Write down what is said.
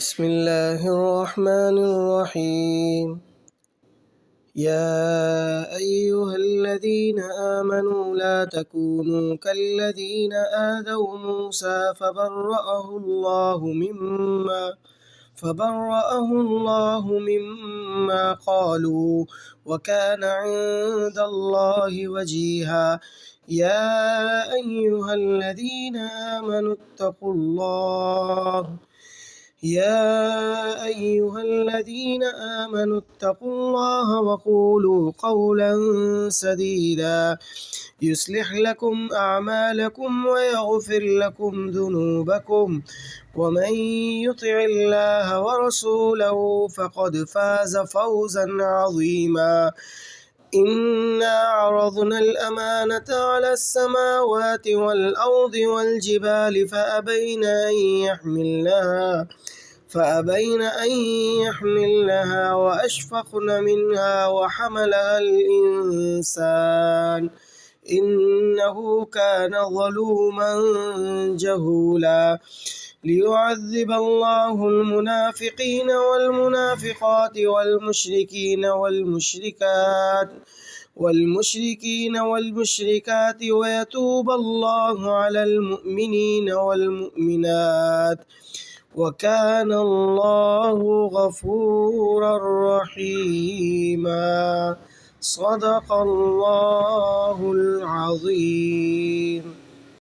بسم الله الرحمن الرحيم. يا أيها الذين آمنوا لا تكونوا كالذين آذوا موسى فبرأه الله مما قالوا وكان عند الله وجيها. يا أيها الذين آمنوا اتقوا الله وقولوا قولا سديدا يصلح لكم أعمالكم ويغفر لكم ذنوبكم ومن يطع الله ورسوله فقد فاز فوزا عظيما. إنا عرضنا الأمانة على السماوات والأرض والجبال فأبين أن يحملنها وأشفقن منها وحملها الإنسان إنه كان ظلوما جهولا. ليعذب الله المنافقين والمنافقات والمشركين والمشركات ويتوب الله على المؤمنين والمؤمنات وكان الله غفورا رحيما. صدق الله العظيم.